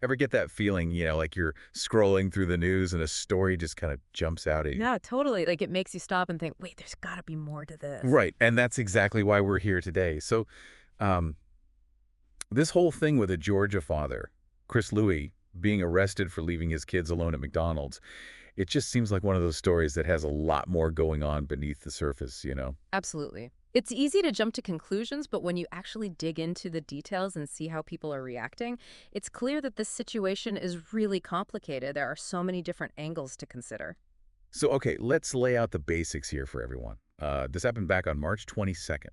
Ever get that feeling, like you're scrolling through the news and a story just kind of jumps out at you? Yeah, totally. Like it makes you stop and think, wait, there's got to be more to this. Right, and that's exactly why we're here today. So, um, this whole thing with a Georgia father, Chris Louis, being arrested for leaving his kids alone at McDonald's, it just seems like one of those stories that has a lot more going on beneath the surface. Absolutely. It's easy to jump to conclusions, but when you actually dig into the details and see how people are reacting, it's clear that this situation is really complicated. There are so many different angles to consider. So, okay, let's lay out the basics here for everyone. This happened back on March 22nd.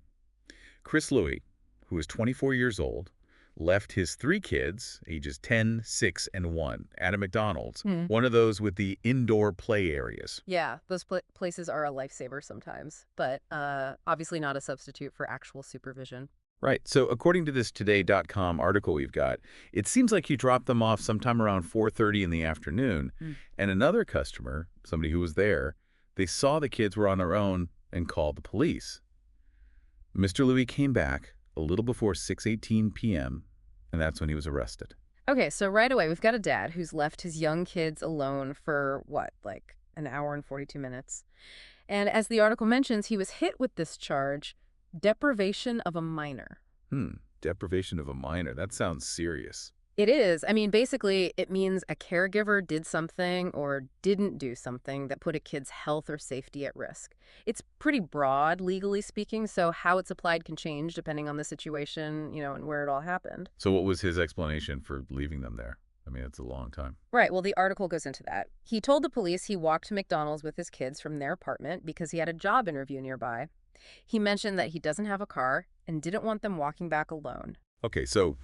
Chris Louis, who is 24 years old, left his three kids, ages 10, 6, and 1, at a McDonald's, Hmm. one of those with the indoor play areas. Yeah, those places are a lifesaver sometimes, but obviously not a substitute for actual supervision. Right. So according to this Today.com article we've got, it seems like he dropped them off sometime around 4:30 in the afternoon, Mm. and another customer, somebody who was there, they saw the kids were on their own and called the police. Mr. Louis came back a little before 6:18 p.m., and that's when he was arrested. Okay, so right away, we've got a dad who's left his young kids alone for what, like an hour and 42 minutes. And as the article mentions, he was hit with this charge, deprivation of a minor. Deprivation of a minor. That sounds serious. It is. I mean, basically, it means a caregiver did something or didn't do something that put a kid's health or safety at risk. It's pretty broad, legally speaking, so how it's applied can change depending on the situation, and where it all happened. So what was his explanation for leaving them there? I mean, it's a long time. Right, well, the article goes into that. He told the police he walked to McDonald's with his kids from their apartment because he had a job interview nearby. He mentioned that he doesn't have a car and didn't want them walking back alone. Okay, so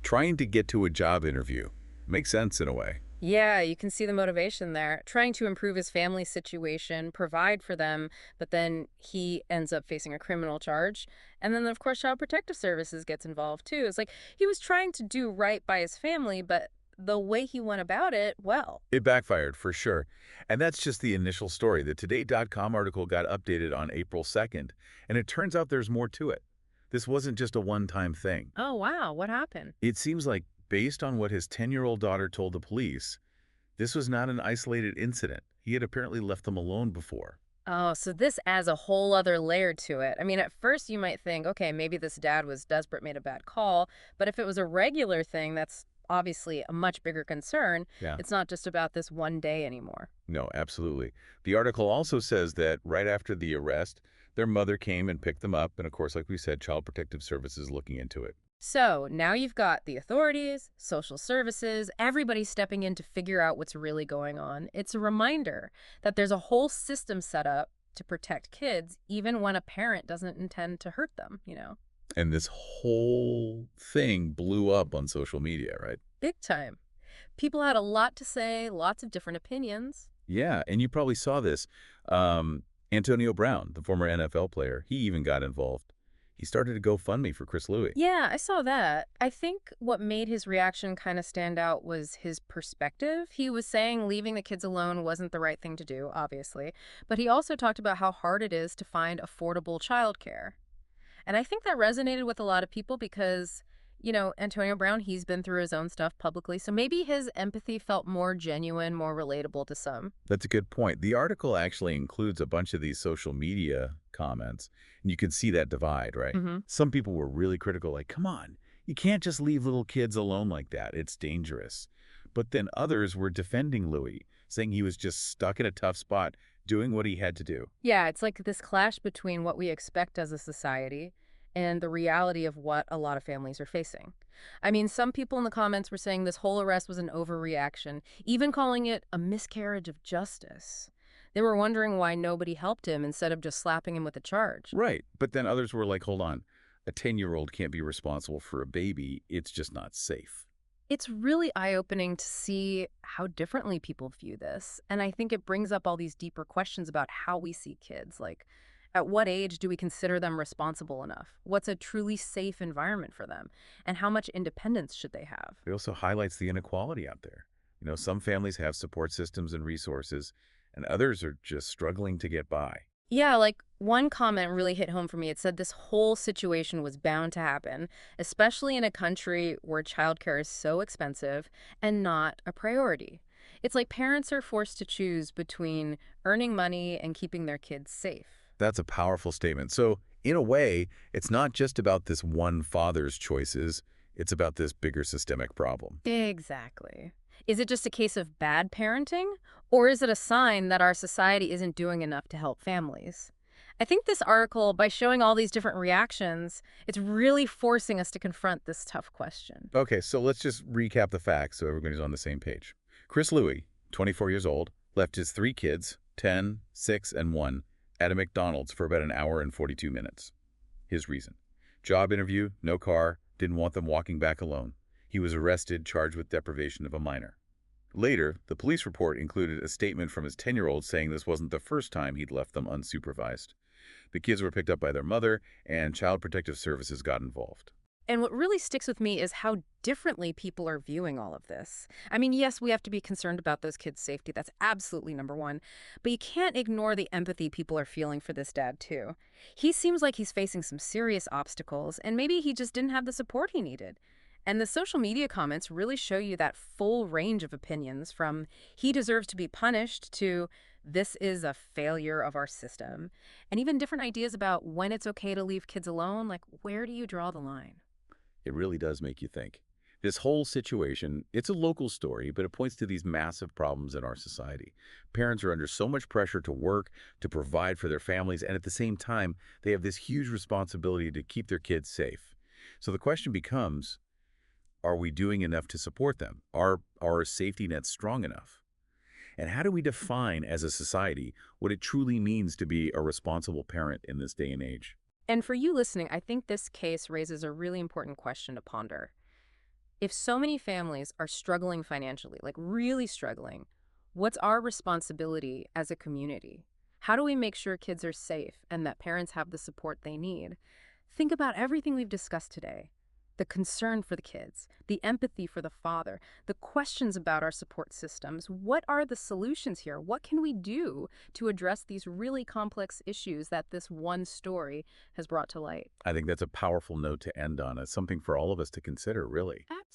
trying to get to a job interview makes sense in a way. Yeah, you can see the motivation there. Trying to improve his family situation, provide for them, but then he ends up facing a criminal charge. And then, of course, Child Protective Services gets involved too. It's like he was trying to do right by his family, but the way he went about it, well. It backfired for sure. And that's just the initial story. The Today.com article got updated on April 2nd, and it turns out there's more to it. This wasn't just a one-time thing. Oh, wow, what happened? It seems like, based on what his 10-year-old daughter told the police, this was not an isolated incident. He had apparently left them alone before. Oh, so this adds a whole other layer to it. I mean, at first you might think, okay, maybe this dad was desperate, made a bad call. But if it was a regular thing, that's obviously a much bigger concern. Yeah. It's not just about this one day anymore. No, absolutely. The article also says that right after the arrest, their mother came and picked them up. And of course, like we said, Child Protective Services looking into it. So now you've got the authorities, social services, everybody stepping in to figure out what's really going on. It's a reminder that there's a whole system set up to protect kids, even when a parent doesn't intend to hurt them. And this whole thing blew up on social media, right? Big time. People had a lot to say, lots of different opinions. Yeah, and you probably saw this. Antonio Brown, the former NFL player, he even got involved. He started a GoFundMe for Chris Louis. Yeah, I saw that. I think what made his reaction kind of stand out was his perspective. He was saying leaving the kids alone wasn't the right thing to do, obviously, but he also talked about how hard it is to find affordable childcare. And I think that resonated with a lot of people because, Antonio Brown, he's been through his own stuff publicly. So maybe his empathy felt more genuine, more relatable to some. That's a good point. The article actually includes a bunch of these social media comments, and you can see that divide, right? Hmm. Some people were really critical, like, come on, you can't just leave little kids alone like that. It's dangerous. But then others were defending Louis, saying he was just stuck in a tough spot doing what he had to do. Yeah, it's like this clash between what we expect as a society and the reality of what a lot of families are facing. I mean, some people in the comments were saying this whole arrest was an overreaction, even calling it a miscarriage of justice. They were wondering why nobody helped him instead of just slapping him with a charge. Right. But then others were like, hold on, a 10-year-old can't be responsible for a baby. It's just not safe. It's really eye-opening to see how differently people view this. And I think it brings up all these deeper questions about how we see kids. Like, at what age do we consider them responsible enough? What's a truly safe environment for them? And how much independence should they have? It also highlights the inequality out there. Some families have support systems and resources, and others are just struggling to get by. Yeah, like One comment really hit home for me. It said this whole situation was bound to happen, especially in a country where childcare is so expensive and not a priority. It's like parents are forced to choose between earning money and keeping their kids safe. That's a powerful statement. So, in a way, it's not just about this one father's choices, it's about this bigger systemic problem. Exactly. Is it just a case of bad parenting, or is it a sign that our society isn't doing enough to help families? I think this article, by showing all these different reactions, it's really forcing us to confront this tough question. Okay, so let's just recap the facts so everybody's on the same page. Chris Louis, 24 years old, left his three kids, 10, 6, and 1, at a McDonald's for about an hour and 42 minutes. His reason: job interview, no car, didn't want them walking back alone. He was arrested, charged with deprivation of a minor. Later, the police report included a statement from his 10-year-old saying this wasn't the first time he'd left them unsupervised. The kids were picked up by their mother, and Child Protective Services got involved. And what really sticks with me is how differently people are viewing all of this. I mean, yes, we have to be concerned about those kids' safety. That's absolutely number one. But you can't ignore the empathy people are feeling for this dad, too. He seems like he's facing some serious obstacles, and maybe he just didn't have the support he needed. And the social media comments really show you that full range of opinions, from "he deserves to be punished" to "this is a failure of our system." And even different ideas about when it's okay to leave kids alone, like where do you draw the line? It really does make you think. This whole situation, it's a local story, but it points to these massive problems in our society. Parents are under so much pressure to work, to provide for their families, and at the same time, they have this huge responsibility to keep their kids safe. So the question becomes, are we doing enough to support them? Are our safety nets strong enough? And how do we define as a society what it truly means to be a responsible parent in this day and age? And for you listening, I think this case raises a really important question to ponder. If so many families are struggling financially, like really struggling, what's our responsibility as a community? How do we make sure kids are safe and that parents have the support they need? Think about everything we've discussed today: the concern for the kids, the empathy for the father, the questions about our support systems. What are the solutions here? What can we do to address these really complex issues that this one story has brought to light? I think that's a powerful note to end on. It's something for all of us to consider, really. Absolutely.